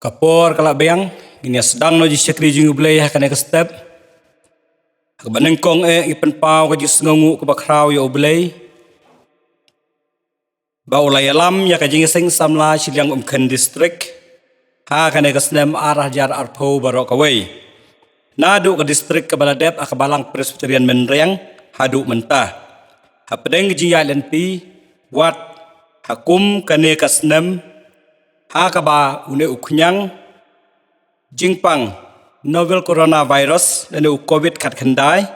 Kapor kalak beng ini sedang no jisyakri jingu belai hakan ek step kebanengkong ipen pau ke jis ngongu ke bakrau ya belai bau lai alam ya ke Jingiaseng Samla Shilliang Umkhen district hakan ek snem arah jar arpo barok away nadu ke district ke baladep akabalang presbyterian menreng hadu mentah hapedeng jinja lenti wat hakum kane ke snem hakaba une uknyang jingpang novel coronavirus dan covid kat kendai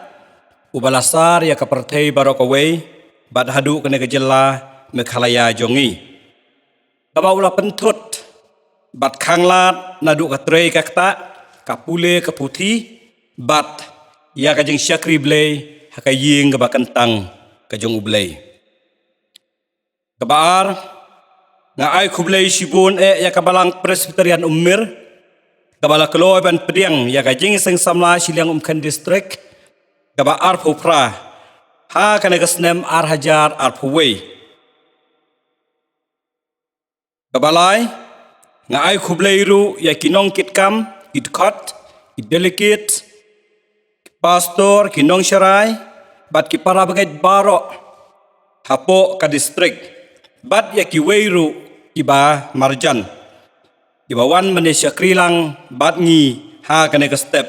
ubalasar ya kapertei barokaway bad hadu kene kejela mekhalaya jongi kaba ula pentut bad khanglat nadu katrei kakta kapule kaputi bad ya kajing syakri blei hakaying kabakentang kajong ublei kabar nga ay kublay sibun ya kabalang presbyterian umir kabala keloy ban pediang ya ka Jingiaseng Samla Shilliang Umkhen district kaba arpo pra ha kana kasnem ar hajar arpo way kabalai nga ay kublay ru ya kinong kitkam kitkot delicate pastor kinong syarai bat ki para bagay baro hapo ka district bat ya ki wayru iba marjan ibawan manisya krilang bat ngi ha kane ke step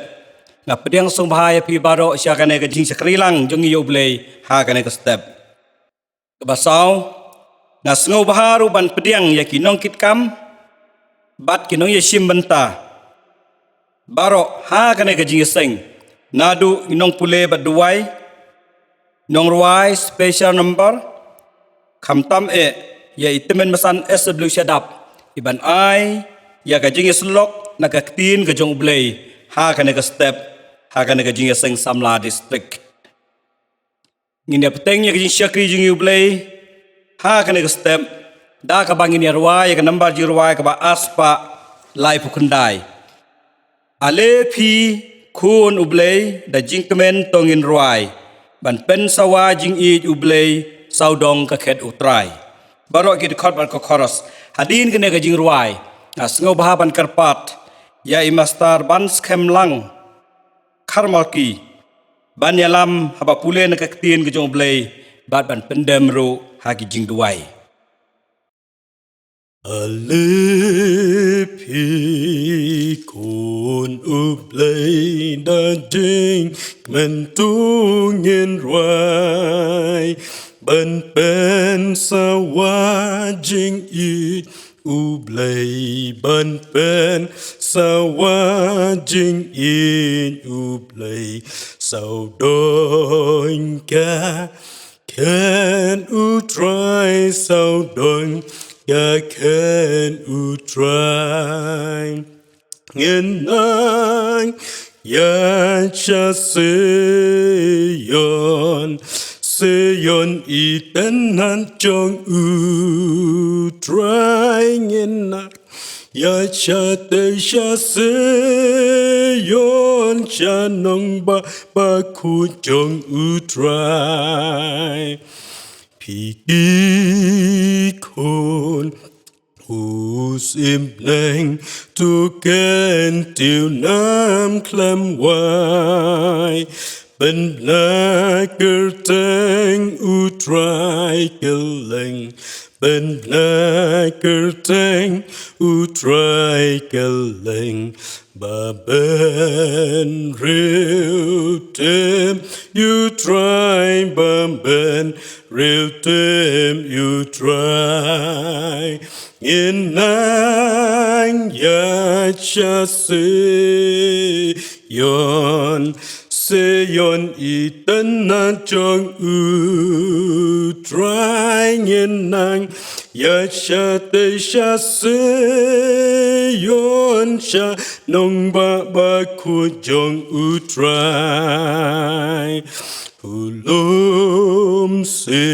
na pediang song bahaya pi baro sya kane ke jing krilang jongi yoblei ha kane ke step kebasau na sngo baharu ban pediang ya kinong kitkam bat kinong yesim benta baro ha kane ke Jingiaseng nadu inong pule bat duai nong ruai special number kamtam ya itemen masan SW syadap iban ai ya ka Jingiaslok nakaktin ka jong ublay ha kana ka step ha kana ka Jingiaseng Samla district ngin peteng ya ka syakri jingi ublay ha kana ka step da ka bangin ya ruai ya ka number ji ruai ka ba aspa lai pukundai ale phi kun ublay da jingkemen tongin ruai ban pen sawa jing i ublay saudong ka khet utrai barok kit khot bar ko khoros hadin kene ka jing ruai asngo bahaban karpat ya imastar ban skem lang karmalki ban yalam haba pule na kaktin ke jong blai bat ban pendem ro hagi jing duai Alepi kun ublay da jing mentungin ruai ban pen sawa jing i ublay ban pen sawa jing in ublay sau doing ka can u try sau doing ka can u try ngin nang ya cha seyon iten nan chong u trying in ya cha te sha seyon cha nong ba ku chong u try pi kon who's implying to can till nam clam why bên la cơ teng u try killing bên la cơ teng u try killing ba ben real tem you try ba ben real tem you try in nang ya cha se yon seyon iten na chong u trying in nang ya cha te sha seyon cha nong ba ku jong u try ulum se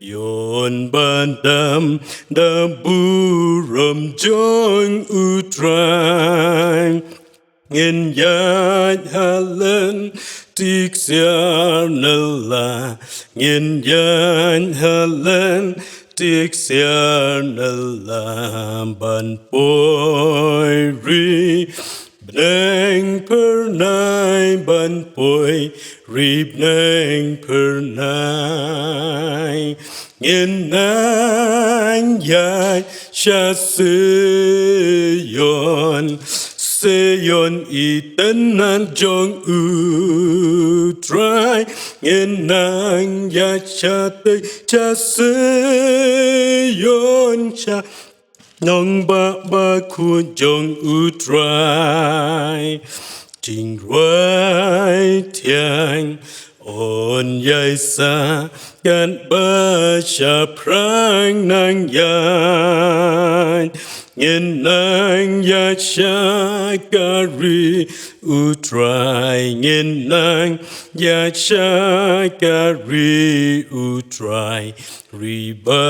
yon bandam da buram jong u try in yad halen tik siar nala in yad halen tiếc xiên làm ban bồi ri neng per nai ban bồi ri neng per nai in nang yai sha Seyon iten nan jong u try in nang ya cha te cha seyon cha nong ba ku jong u try jing ruai tiang on yai sa gan ba sha prang nang yan in nang ya cha gari utrai in nang ya cha gari utrai riba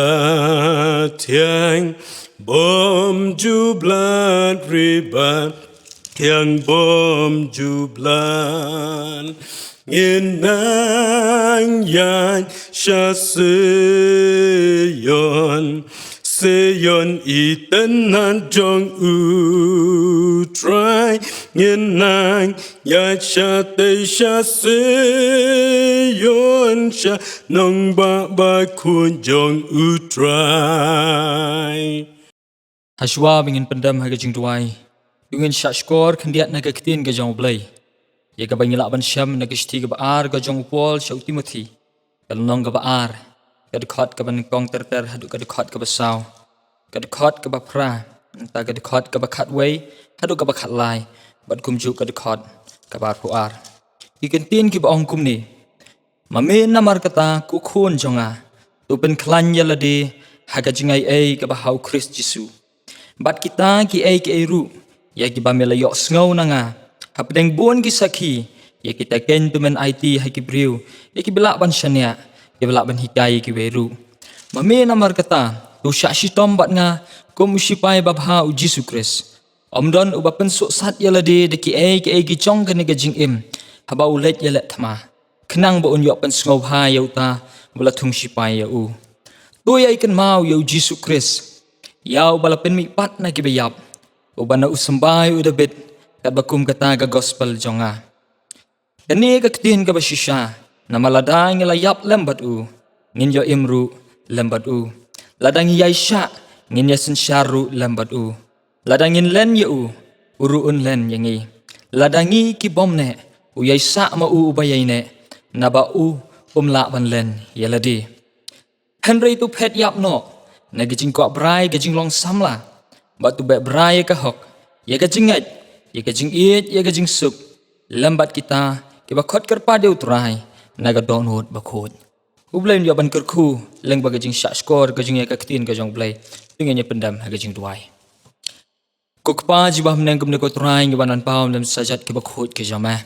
tiang bom jublan riba tiang bom jublan in nang ya cha Seyon iten nan jong u try in nang ya cha te sha seyon sha nong ba kun jong u try. Hashwa bingin pendam haga jing tuai. Dungin syak skor kendiat naga ketin ga jong blay. Ya ga bangilak ban syam naga shti ga baar ga jong Paul syau Timothy. Kalnong ga baar. Ga dekat ga ban kong ter haduk ga dekat ga basau. Ga dekat ga bapra. Entah ga dekat ga bakat way. Haduk ga bakat lai. Bat kumjuk ga dekat ga bar puar. Ikan tin ki ba ong kum ni. Mamin namar kata kukun jonga. Tu pen klan yalade haga jingai ai ga bahau Christ Jesu. Bat kita ki ai ru ya ki bamela yok sngo nanga hapdeng bon ki sakhi ya kita ken tu men IT ha ki briu ya ki belak ban shania ki belak ban hikai ki weru mame namar kata tu syak shitom bat nga kum shipai babha u Jesu Christ omdon u bapen sok sat yalade de ki ai ki chong kan ga jing im haba ulet yalet thama kenang ba un yok pen sngo ha yauta bala thung shipai ya u tu ya ikan mau ya Jesu Christ Yau balapin mi pat na kibayap. Ubana usambay udabit kat bakum kata ga gospel jonga. Kani kaktin ka basisya na maladang layap lembat u. Nginyo imru lembat u. Ladang yay sya nginya sensyaru lembat u. Ladangin len ya u. Uruun len yangi. Ladangi ki bomne uyay sa ma u ubayay ne. Naba u umlakban len yaladi. Henry tu pet yap no. Na gajing kuat berai gajing long samla. Batu baik berai ke hok. Ya gajing ngaj. Ya gajing iit. Ya gajing sup. Lambat kita. Kiba khot kerpada uturai. Naga donut bakut. Ublay niya ban kerku. Leng ba gajing syak skor. Gajing ya kakitin gajong blay. Tinganya pendam ha gajing tuai. Kukpa jibah menang kemne koturai. Ngibanan pao dalam sajat kiba khut ke jamah.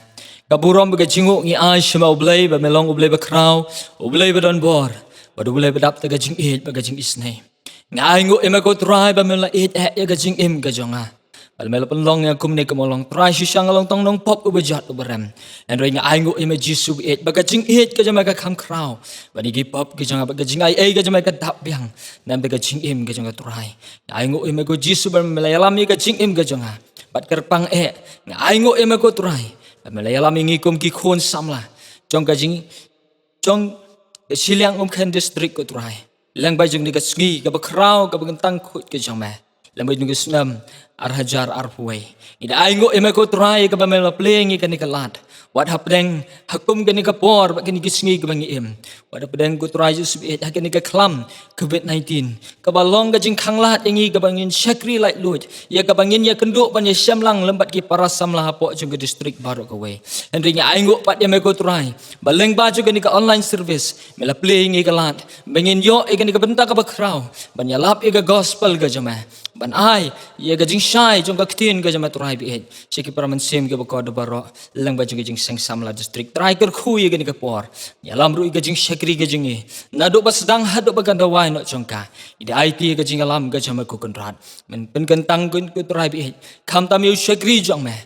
Kaburam ba gajinguk ngi ay shima ublay. Ba melong ublay ba kraw. Ublay ba don bor. Ba ublay ba dap ta gajing iit. Ba gajing isnay. Ngai ngo ema ko try ba mela it ya gajing im gajonga bal mela penlong ya kumne kemolong try shisang along tong nong pop ubajat ubarem and ring ngai ngo ema jisu it ba gajing it gajama ka kham kraw ba ni pop gajanga ba gajing ai gajama ka dap biang nam ba gajing im gajanga try ngai ngo ema ko jisu ba mela yalam ya gajing im gajonga bat kerpang ngai ngo ema ko try ba mela yalam ngi kum ki khon samla jong gajing jong Shilliang Umkhen district ko try Lang bajung ni kasngi ka bakraw ka bagantang khut ka jama lang bajung kasnam arhajar arpuai ida aingo eme ko try ka ba mela playing ka ni kalat what happening hakum ka ni ka por ba ka ni kasngi ka bangi im what happening ko try just it ha ka ni ka klam COVID-19 ka balong ka jing khanglat yangi ka bangin shakri like lut ya ka bangin ya kenduk ban ya Shilong lembat ki para samla hapo jung ka district baru ka we henry nya aingo pat eme ko try baleng baju ka ni ka online service mela playing ka lat bangin yo ni ka benta ka bakraw ban yalap iga gospel ga jama ban ai ye ga jing shai jong ka ktin ga jama turai bi het siki para mensim ga bakod baro lang ba jing seng samla district try ker khu ye ga ni ka por yalam ru iga jing shakri ga jing na do ba sedang hado ba ganda wai no jongka ida IT ga jing alam ga jama ku konrat men pen kentang kun ku turai bi het kham tam yu shakri jong me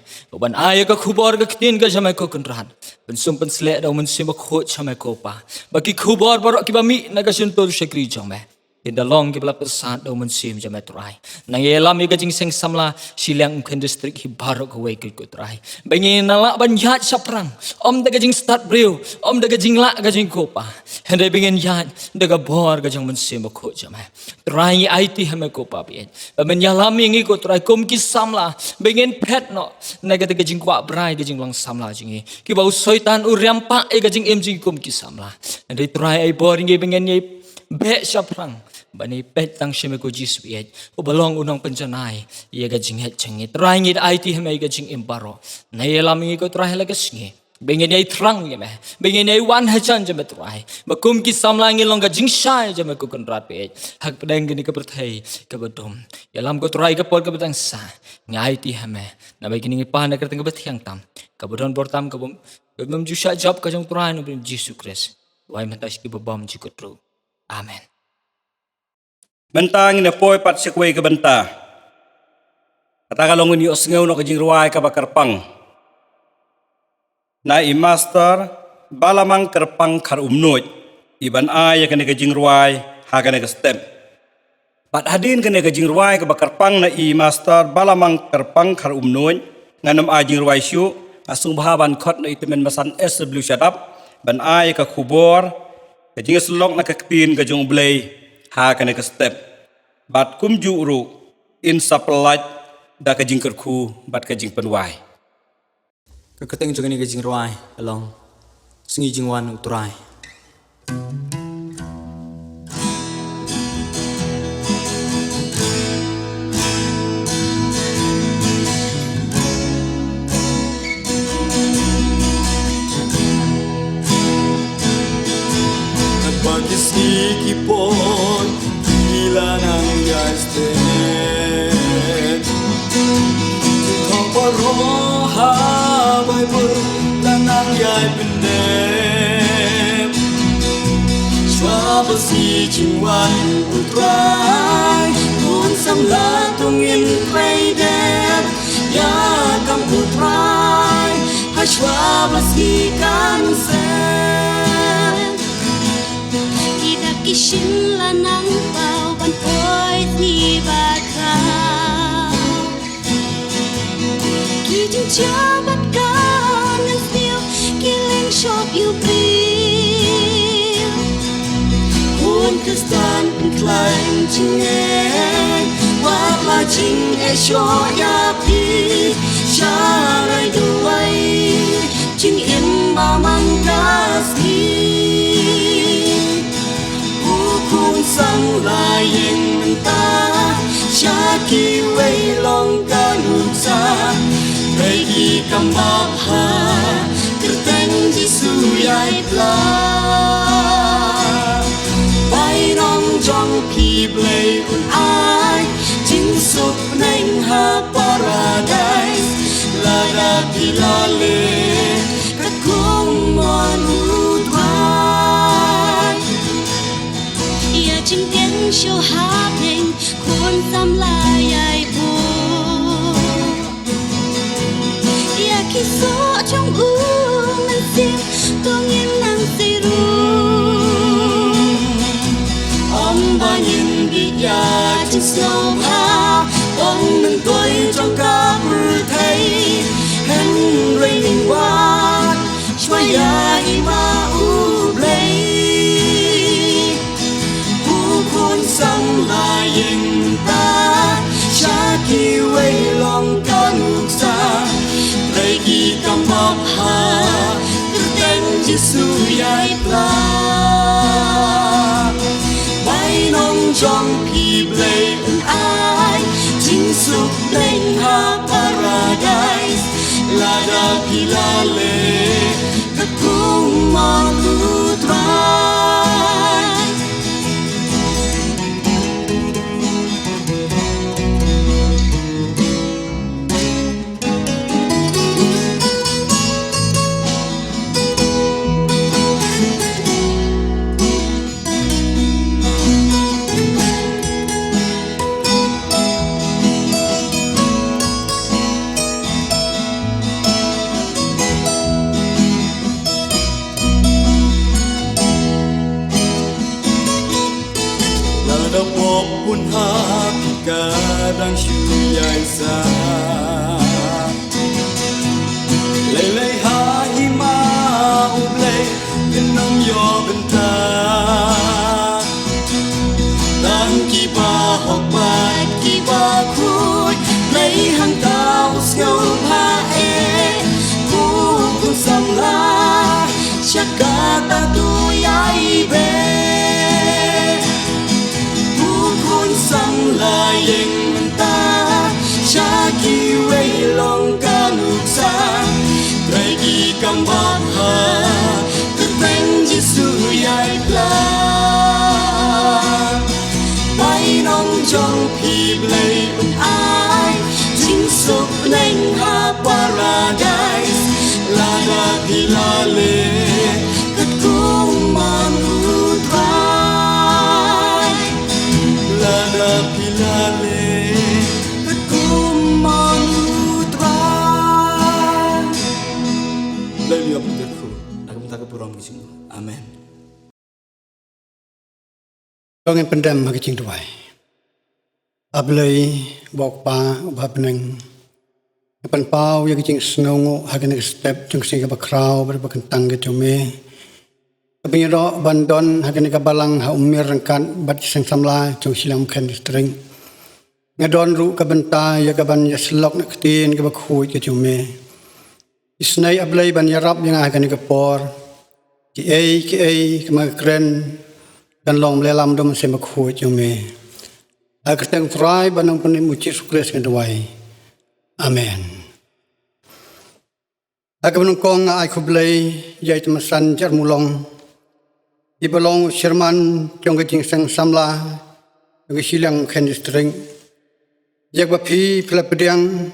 ban ai ga khubor ga ktin ga jama ku konrat pen sum pen sle da mensim ba khu chama ko pa baki khubor baro ki ba mi na ga suntul shakri jong me in the long give up sad do mun sim jam try nang elam mi gajing seng samla Shilliang Umkhen district hi barok away good try bengi nala ban yat saprang om de gajing start brew om de gajing la gajing kopa hende bengin yat de ga bor gajing mun sim ko jam try it hame kopa bi ben yalam mi ko try kom ki samla bengin pet no na ga de gajing kwa brai gajing lang samla jingi ki bau soitan u rampa e gajing mjing kom ki samla hende try ai boring bengin ye be saprang bani pet tang sheme ko jisu ye o balong unong penjanai ye ga jing het chengi trai ngit it heme ga jing imparo na ye lami ko trai la ga singi bengen ye trang ye me bengen ye wan ha chan je me trai ba kum ki samla ngi long ga jing shai je me ko kon rat pe hak pedeng ni ka berthei ka bedom ye lam ko trai ka por ka bedang sa ngai it heme na ba kini pa na ka teng ka bethiang tam ka bodon portam ka bom ju sha job ka jong trai no jisu kris wai matas ki bom ji ko tru amen Bentang ina poi pat sekwe ke benta. Kata kalong ni osngeu no kejing ruai ka bakar pang. Na I master balamang kerpang kar umnoit. Iban ay kene kejing ruai ha kene ke step. Pat hadin kene kejing ruai ka bakar pang na I master balamang kerpang kar umnoit. Nganam ajing ruai syu asung bahaban khot na itemen masan SW shadap. Ban ay ka kubor kejing slok na kaktin kejung blay ha kene ke step bat kum juru in saplat da ka jingker khu bat ka jing penwai ka keteng jong ni ka jing ruai along singi jing wan utrai bagi siki pon ilanang yaste thong paroha bai pur lanang yai pinde swabasi chingwan utrai kun samla tungin trader ya kam utrai hashwabasi kanse Kishin la nang bao ban oi ni ba ka ki jing cha bat ka nang feel killing shop you feel kun kristan klein ching wat la ching e sho ya pi sha rai duai ching im ba man gas sang la yin ta cha ki wei long ka nu sa dei ki kam ba ha kerteng jisu yai pla bai nong jong pi blei un ai jing sup neng ha paradise la da pi la le ka kong mon Chinh tiếng show happening cuốn Samla yai bu ya khi số trong u mình sim tôi nghiêng nắng say ru om ba nhìn bị ya chinh sâu ha ông mình tôi trong ca bự thấy hen raining one shwaya ima u play sang la yin ta cha ki wei long ka nuk sa dei ki kam bap ha ten jisu yai pla bai nong jong pi blei un ai jing sup neng ha paradise la da pi la le ka kung ma lu trai sa lei ha ima ublei nom yo benta dan ki ba hok ba ki ba khui lei hang tao sngau ha e ku ku samla chakata tu yai be ku kun samla yeng ta chaki wei long ka nuk sa trai ki kam ba ha tu teng jisu yai pla bai nong jong pi blei ai jing suk neng ha paradise la da pi la le kat kum man utrai la da pi la le kat kum man utrai lai liop terku nak minta ke puram kising amen Dongin pendam bagi cing tuai. Ablay bok pa ubab neng. Pan pau ya cing snongo hagen step cing sing ka kraw ber bakentang ke jome. Kabiro bandon hagen ka balang ha umir rangkat bat sing samla cing Shilong Umkhen string. Ngadon ru ka benta ya ka ban ya slok nak tin ka bakhui ke jome. Isnai ablay ban yarap yang hagen ka por. Ki ai ka kren dan long melelam dom semak huat jome. Agar teng try banang penim uci sukres kedua. Amen. Agar menungkong ai kublai jai temasan jarmulong. Ibalong Sherman jong Jingiaseng Samla jong Shilliang Umkhen string. Jak bapi pila pedang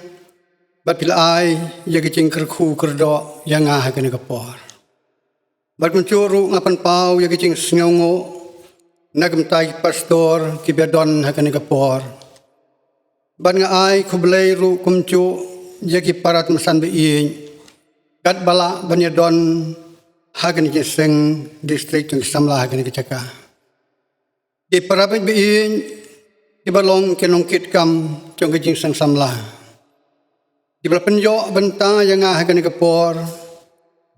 bat pila ai jak jing kerku kerdo yang ngah kene kapor. Bat mencuru ngapan pau jak jing sngongo nagamtai pastor kibadon hakan kapor ban nga ai kublai ru kumcu jaki parat masan being kat bala banyadon hakan Jingiaseng district ng Samla hakan kecaka di parabit being ibalong kinongkit kam jong Jingiaseng Samla di bala penjo benta yang hakan kapor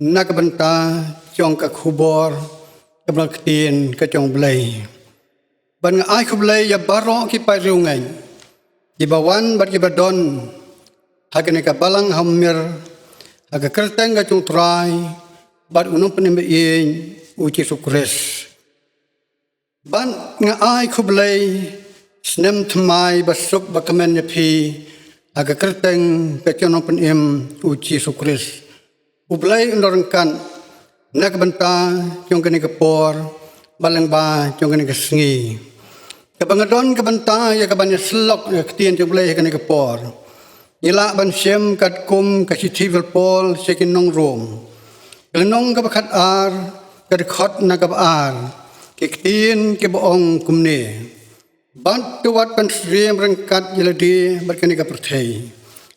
nakabenta jong ka khubor kablang ketin kacong belai. Ban nga ai kublai ya baro ki pai riungai. Di bawan bat ki badon hagen ka balang hamir aga kerteng ga chung trai bat unong penembe ing uci sukres. Ban nga ai kublai snem tmai basuk bakamen pi aga kerteng ka chung penem uci sukres. Ublai ndorangkan nak benta jong kene kapor balang ba jong kene kesengi kabangadon kabenta ya kabanya slok ya ketien jong blai kene kapor ila ban sem kat kum ka sitivil pol sekin nong rom nong ka bakat ar ka khot na ka ar ke ketien ke boong kumne ban tuwat pan sriem rangkat yeladi bat kene ka perthai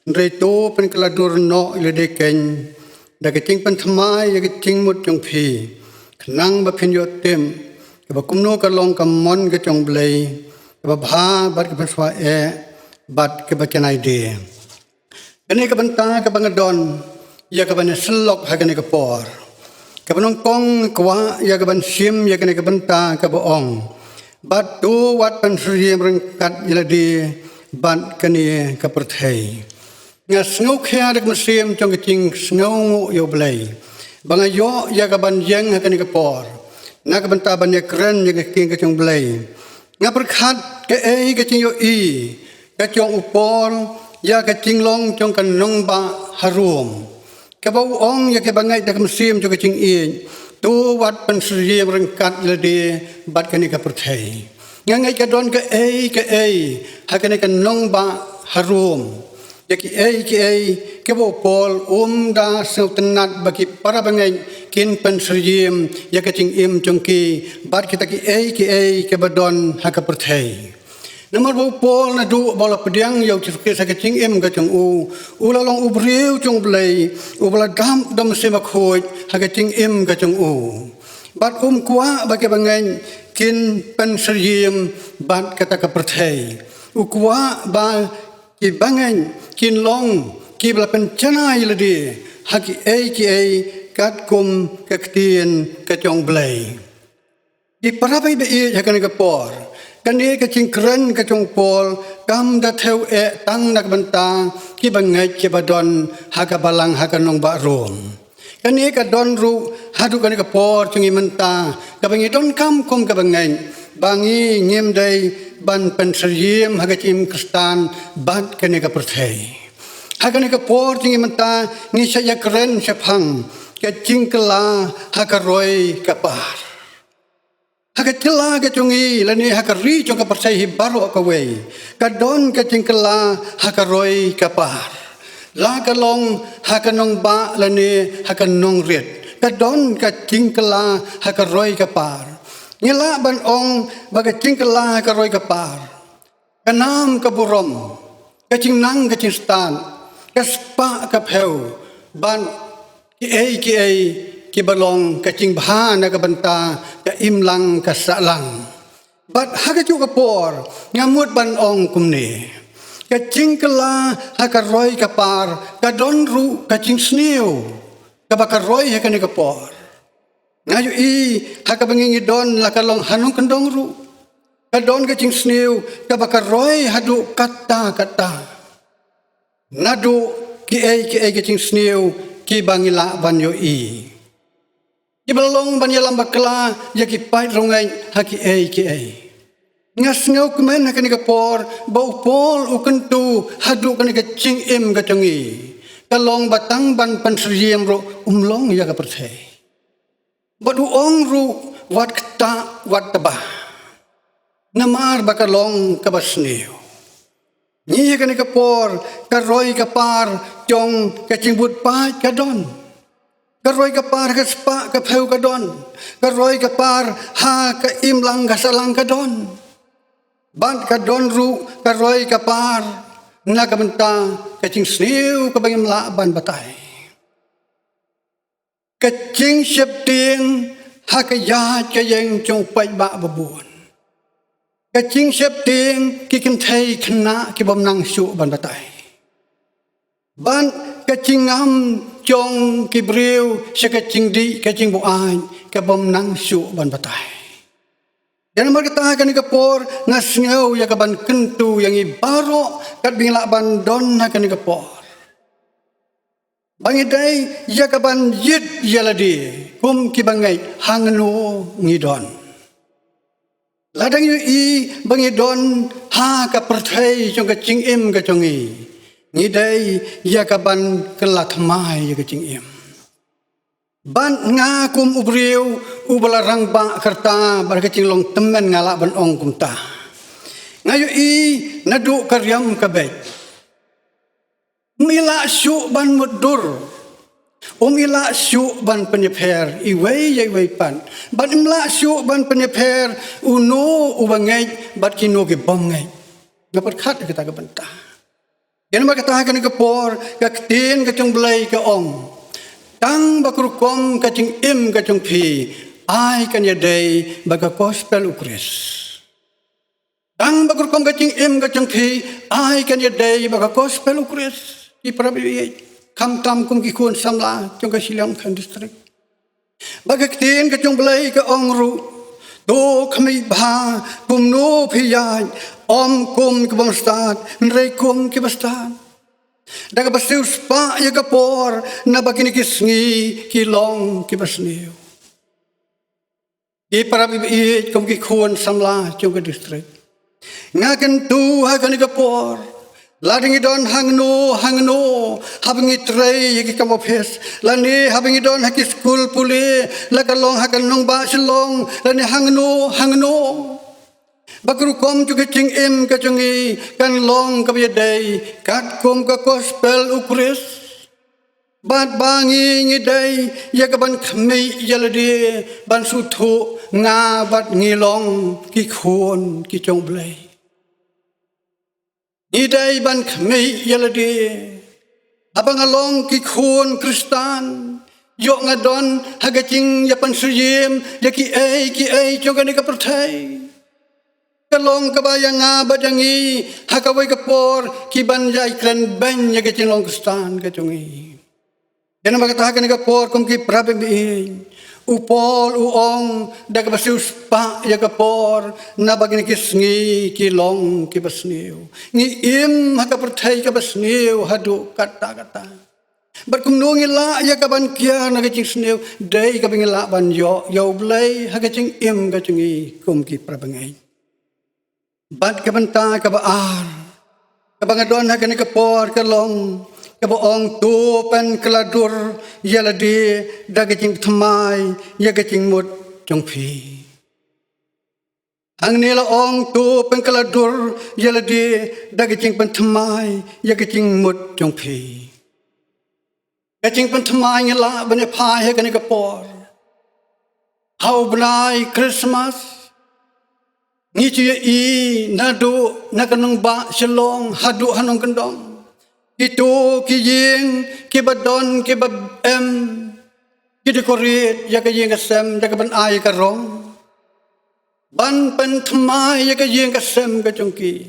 reto pen kaladur no yelade ken da kecing pentamai ya kecing mut jong pi kenang ba pinyo tem ke ba kumno ka long ka mon ke jong blai ke ba bha bat ke paswa e bat ke ba chanai de kene ka benta ka bangadon ya ka ban slok ha kene ka por ka banong kong kwa ya ka ban sim ya kene ka benta ka boong bat tu wat pan sriem rangkat yeladi bat kene ka perthai nga sngo kha dak masim chong kecing sngo yo blai banga yo ya ka ban yeng ha kan ka por na ka banta ban ya kren ya king ka chong blai nga perkhat ke ei ka ching yo i ka chong upor ya ka ching long chong kan nong ba harum ka ba ong ya ka bangai dak masim chong kecing i tu wat pan sriem rangkat lade bat kan ka perthai nga ngai ka don ka ei ha kan ka nong ba harum ki ai ke bo pol da sultanat bagi para bangai kin pen sriem ya ka ching im chongki bat kita ki ai ke badon ha ka perthai namar bo pol na du bola pedang yo ke sa ka ching im ka chong u la long u breu chong blai u bala dam se ma khoi ha ka ching im ka chong u bat kwa bagi bangai kin pen sriem bat kata ka perthai u kwa ba ki bangen kin long ki bla pencanai ledi haki kat kum kektien kacong blai ki parabai be hakan ke por kan ni ke cingkren kacong pol kam da theu tang nak banta ki bangai ke badon haka balang haka nong ba rom kan ni ka don ru hadu kan ke por cungi menta ka bangi don kam kum ka bangai bangi ngem dai ban pensriem haka cim kristan bat kan ka perthai haka ni ka por cungi menta ni saya keren sepang ke cingkela haka roi kapar haka cela ke cungi lani haka ri cong ka persai baru ka wei ka don ka cingkela haka roi kapar la ka long haka nong ba lani haka nong ret ka don ka cingkela haka roi kapar ngila ban ong baga cingkela haka roi kapar ka nam ka burom ka cingnang ka cinstan ka spa ka peu ban ki ai ki balong ka cing bha na ka banta ka imlang ka salang bat haka chu ka por ngamut ban ong kumni ka cingkela haka roi ka par ka don ru ka cing sniu ka baka roi haka ni ka por ngayu i haka bangingi don la ka long hanung kendong ru ka don ka cing sniu ka baka roi hadu kata nadu ki ai ka cing sniu ki bangila ban yo i ki balong ban yalam bakla ya ki pai rongai haki ai ngas ngau kemen haka ni ka por bau pol ukentu hadu kan ka cing im ka cengi kalong batang ban pansriem ro umlong ya ka perthai badu ong ru wat kta wat tabah namar bakalong ka basniu ni haka ni ka por ka roi ka par chong ka cingbut pai ka don ka roi ka par ka spa ka pheu ka don ka roi ka par ha ka imlang ka salang ka don ban ka don ru ka roi ka par na ka benta ka cing sniu ka bangim la ban batai ka cing sep ting ha ka ya ka yeng chong pai ba babun ka cing sep ting ki kan thai khna ki bom nang su ban batai ban ka cing am chong ki briu se ka cing di ka cing bu ai ka bom nang su ban batai dan mereka kan ka por ngas ngau ya ka ban kentu yang i baro kat bingla ban don kan ka por bangi dai ya ka ban yit yaladi kum ki bangai hangno ngidon ladang yu i bangi don ha ka perthai chong ka cing im ka chongi ngidai ya ka ban kelat mai ya ka cing im ban nga kum ubriu ubala rang ba kerta bar ka cing long temen ngala ban ong kumta ngayu i nadu karyam ka bet mila su ban mudur ila su ban penyeper iwei ye wei pan ban imla su ban penyeper uno ubangai bat kino ke bongai dapat khat kita ke bentah yan ma kata kan ke por ka tin ka chung blai ka ong tang bakru kom ka ching im ka chung phi ai kan ya dei ba ka gospel ukris tang bakru kom ka ching im ka chung phi ai kan ya dei ba ka gospel ukris I prabi kam tam kum ki kun samla chung ka Shilong kan district bagak tin ka chung blai ka ong ru do khami bha kum no phiyai om kum ki bom stat rei kum ki bastan daga basiu spa ya ka por na bakini ki sngi ki long ki basniu I prabi I kum ki kun samla chung ka district ngakan tu ha kan ka por lading idon hangno habingi tray yaki kamopes lani habingi don haki school puli lakalong hakanong ba Shillong lani hangno bakru kom juga cing im kacungi kan long kabiyaday kat kom ka gospel ukris bat bangi ngidai yakaban khmei yaladi ban suthu nga bat ngilong ki khon ki chong blai Idai ban khmei yaladi abang along ki khun kristan yok ngadon hagacing yapan suyim yaki ai chong ka perthai Kalong kabayanga badangi hakawai kapor kiban jai kren ben ya ke Shillong Kristan ke chungi. Yana makatahakan kapor kum ki prabe upol uong da kabasius pa ya kapor na bagini kisngi kilong kibasniu. Ngi im hakapertai kabasniu hadu kata. Berkum nungila ya kaban kia na kecing sniu dai kabingila ban yo blai hakacing im kacungi kum ki prabengai. Bat kabanta kabaar kabangadon hakani kapor kalong kabaong tu pen keladur yaladi daging thamai ya kecing mut jong phi ang nila ong tu pen keladur yaladi daging pen thamai ya kecing mut jong phi kecing pen thamai ngila bane phai hakani kapor hau benai Christmas ni cia nadu nakanong ba Shillong hadu hanong kendong itu kijing kibadon kibab kidikorit ya kajing kasem ya kaban ai karong ban pen thamai ya kajing kasem kajongki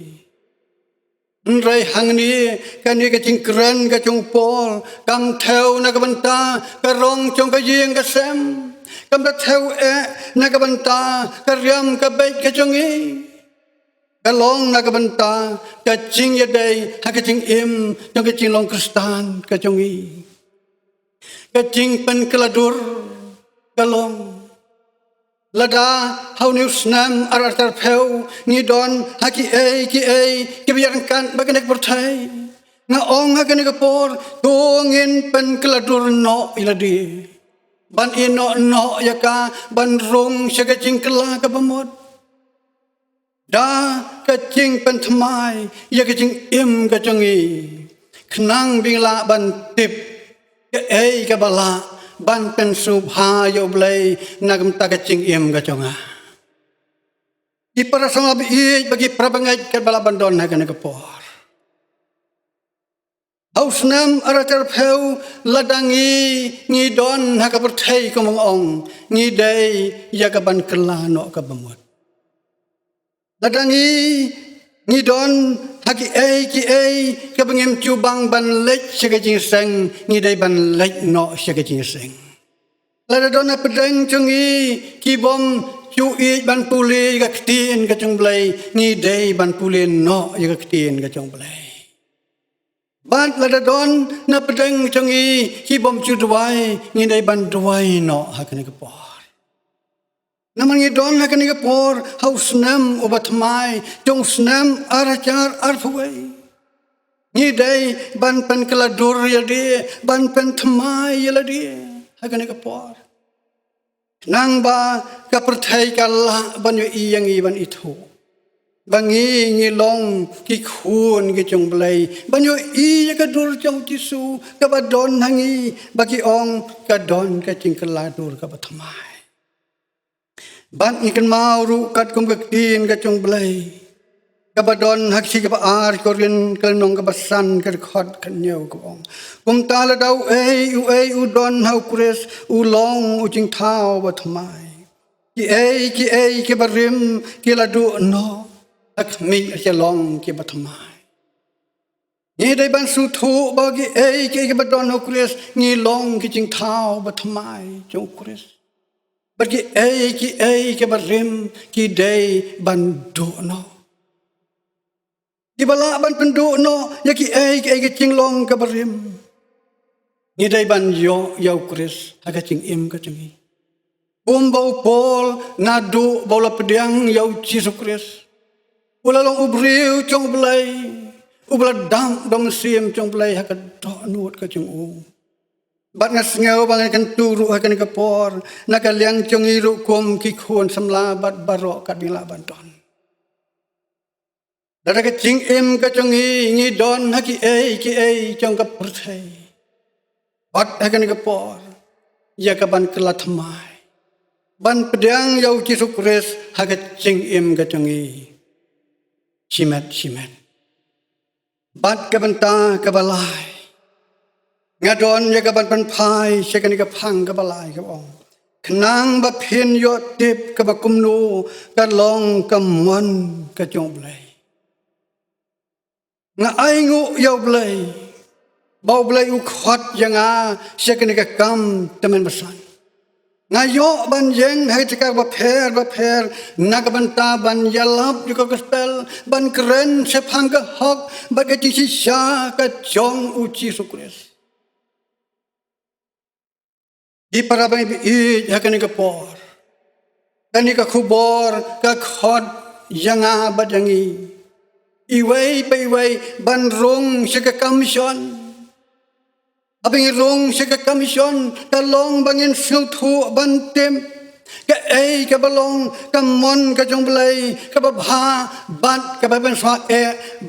nrai hangni kani kajing keren kajong pol kam theu nakabanta karong chong kajing kasem kam da theu nakabanta karyam kabait kajongi kalong nakabanta kajing yadai hakajing im jong kajing long Kristan kajongi kajing pen keladur kalong lada hau news nam aratar peu ngidon haki kebiarkan baganek bertai nga ong hakane kapor tungin pen keladur no iladi ban ino no yaka ban rong syakajing kela kabamot da kacing pen thamai ya kacing im kajongi kenang bingla ban tip ke kabala ban pen subha yo blai nagam ta kacing im kajonga di para sama bagi prabangai kabala bandon hakane kapor Ausnam aratar peu ladangi ngidon hakapertai komong ngidai yakaban kelano kabamot ladangi ngidon haki kabangem cubang ban lek syakajing seng ngidai ban lek no syakajing seng ladadona pedang chungi kibom cui ban puli kaktin kacung blai ngidai ban puli no yaktin kacung blai Ban ladadon na pedang chongi kibom chudwai ngidai ban duai no hakani kapor. Naman ngidon hakani kapor hausnam obatmai jong snam arachar arfuai. Ngidai ban pen keladur yadi ban pen thamai yadi hakani kapor. Nang ba kapertai kala ban yo iyang iban itu. Bangi ngilong kikun kicong belai banyo iya kadur jong tisu kabadon hangi bagi ong kadon kacing keladur kabatamai ban ikan mau rukat kum kaktin kacong belai kabadon haksi kabaar korin kalnong kabasan kerkhot kanyau kong kum tala dau udon hau kures ulong ucing tau batamai ki barim kiladu no Akmi Shillong ki batamai. Ni dai ban su thu bagi ki badon okres ni long ki jing thao batamai jong okres. Bagi ki barim ki dai ban do no. Ki bala ban pendu no ya ki jing long ka barim. Ni dai ban yo okres aga jing im ka jungi. Bau pol nadu bola pedang yau Jesus Christ. Ulalong ubriu chong belai ubla dam sim chong belai hakat do nuot ka chong u bat ngas ngau bangai kan turu hakan kapor nakaliang chong iru kum ki khon samla bat barok kat bila banton dara ka ching im ka chong ngi don haki chong ka perthai bat hakan kapor ya ka ban kelatmai ban pedang yau Jesus Christ hakat ching im ka chong ngi Shimet. Bat kabanta kabalai. Ngadon ya kaban panpai syakani kapang kabalai kabong. Kenang ba pin yo tip ka ba kumnu ka long ka mon ka chong blai. Nga ai ngu yo blai. Bau blai u khot yang a sekene ka kam temen besan. Nga yo ban jeng hai tika ba pher nagabanta ban yalap yo ka gospel ban keren sepang ka hok ba ka chi sha ka chong u chi sukres. Di parabang i hakani ka por. Kani ka khubor ka khot yang a badangi. Iway pa iway ban rong sa ka kamisyon. Abing rong sa ka kamisyon talong bangin sultu ban tem. Ka ay ka balong ka mon ka jong belay ka babha bat ka baban swa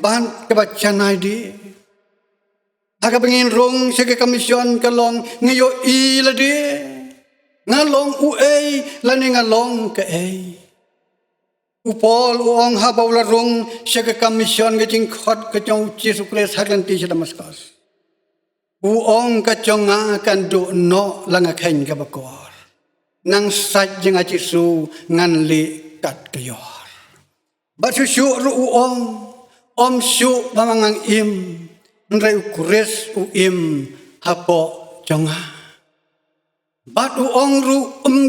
ban ka ba chanay di. Aga bangin rong sa ka kamisyon kalong ngayo ila di. Ngalong uay lani ngalong ka ay. Upol uong habaw larong siya ka kamisyon ka jing khot ka jong Jesu Christ haganti siya damaskas. Uong ka jong nga kandu no lang akain ka bakor. Nang sat jing a Jesu nganli kat kayor. Basusyu ru uong om syu bamangang im. Nray ukures uim hapo jong nga. Bat uong ru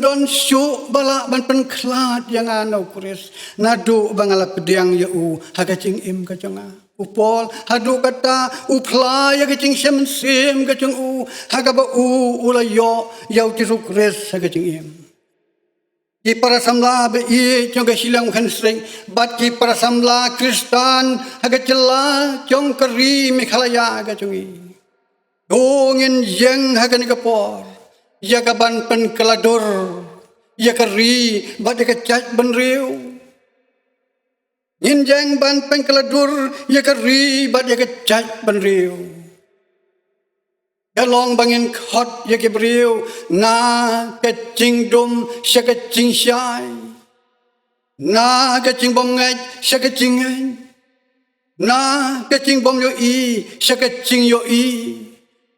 don syu bala ban penklat yang anau kuris nadu bangala pediang ya hagacing im kacang upol hadu kata upla ya kacing sem kacang hagaba ulayo yau tiru kuris hagacing im ki para samla be i chong Shilong Umkhen sring bat ki para samla Kristan hagacela chong keri mikhalaya kacang i dongin yang hagani kapor ya kaban pen keladur ya keri bat ya kecaj ban riu Jingiaseng ban pen keladur ya keri bat ya kecaj ban riu Galong bangin khot ya kebriu na kecing dum sya kecing syai na kecing bom ngai sya kecing ngai na kecing bom yo i sya kecing yo i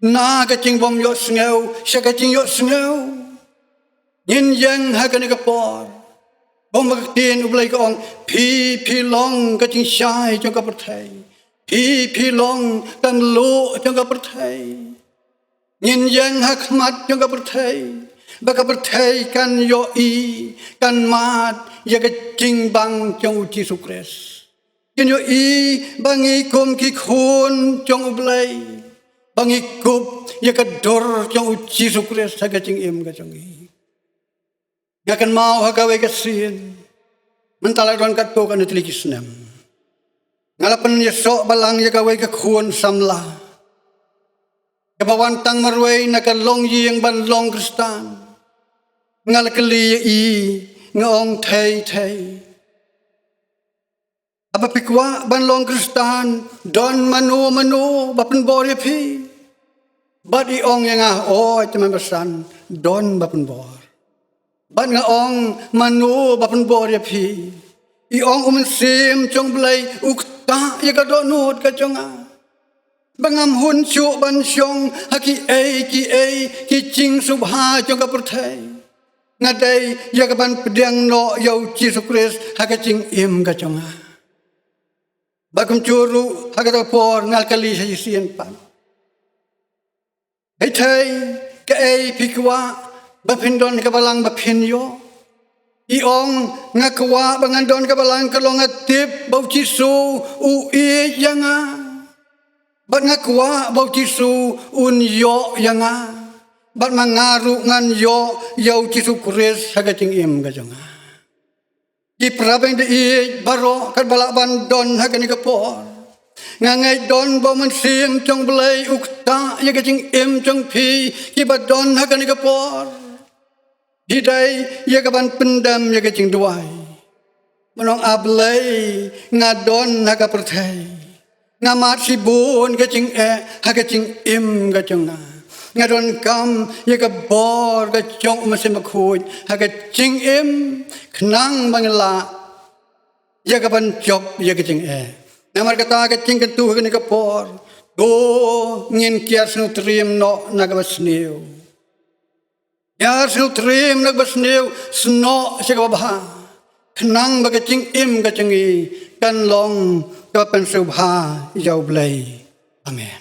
na kacing bom yo sngeu sya kacing yo sngeu Jingiaseng hakani kapor bom baktin ublai ka ong pi long kacing syai jong ka perthai pi long kan lu jong ka perthai Jingiaseng hakmat jong ka perthai baka perthai kan yo i kan mat ya kacing bang jong Jesu Christ kin yo i bangi kum ki khun jong ublai bangikup ya kador jong Jesu Christ hagacing im kacang i ngakan mau hagawe kasin mentala don katko kan telikisnem ngalapan ya sok balang ya gawe ka khun samla kabawantang marway nakalong ying ban long Kristan ngalakali i ngong thai apa pikwa ban long Kristan don manu bapen bor ya pi bat i ong yang teman besan don bapen bor bat nga ong manu bapen bor ya pi i ong sim chong blai ukta ya ka donut ka chonga bangam hun chu ban syong haki ki ching subha chong ka perthai ngadai ya ka ban pediang no yau Jesu Christ hakaching im ka chonga Bagum curu hagata por ngal kali sa yisian pan. Hey thay ka ay pikwa bapindon ka balang bapinyo. Iong ngakwa bangandon ka balang kalong atip bau Jesu ui yanga. Bat ngakwa bau Jesu un yo yanga. Bat mangaru ngan yo yau Jesu Christ hagating im gajonga. Di perabang di baro kat balak bandon hakani kapor ngangai don bo mensim cong belai ukta ya kacing im cong pi ki badon hakani kapor hidai ya kaban pendam ya kacing duai menong ablai ngadon haka perthai ngamat sibun kacing hakacing im kacang ngadon kam ya ka bor ka chong mesin makhuj haga ching im khnang bangla ya ka ban chop ya ka ching namar kata ka ching kan tu ka ni ka por go ngin kias nu trim no naga basniu Ya sil trim nak basneu sno sekabah. Kenang baga cing im ka cengi kan long ka pen subha jau blai. Amen.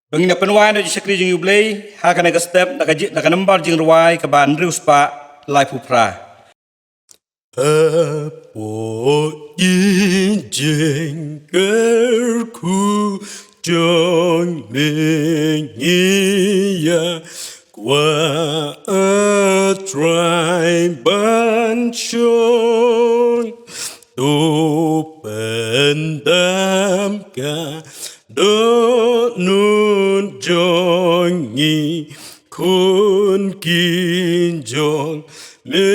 Bengina penwai na sakri jing yublei ha kana ka step na ka nambar jing ruai ka ban rius pa lai pupra. Apo jing kerku jong mengia qua trai ban chong tu pendam ka do nun jong ni kun kin jong me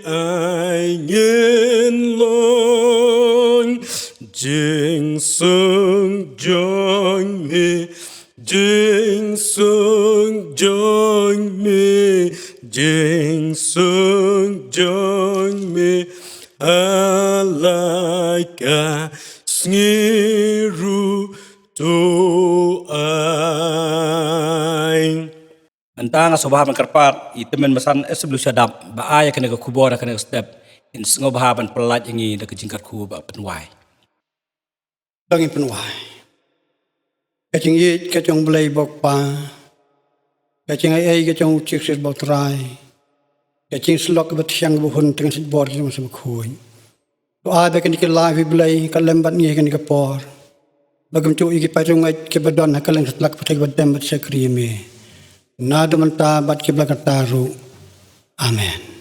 ai ngin long jing sung jong me jing sung jong me jing sung jong me alaika sniru to ai. Antang sobahan karpat itemen masan sebelum sadap ba aya kana ka kubor kana ka step in ngobahan pelat yangi da ka jingkat ku ba penwai. Dangi penwai. Kacing ye kacang belai bok pa. Kacing ai kacang cik sis bok trai. Kacing selok bet siang buhun tengah sit bor kita masuk kuy. Doa bekan dikit live belai kalembat ni kan dikapor. Bagam cu iki pacung ai ke badon hakalang setlak patai badam bat sekri me. Nada menta bat ke belakang taru. Amen.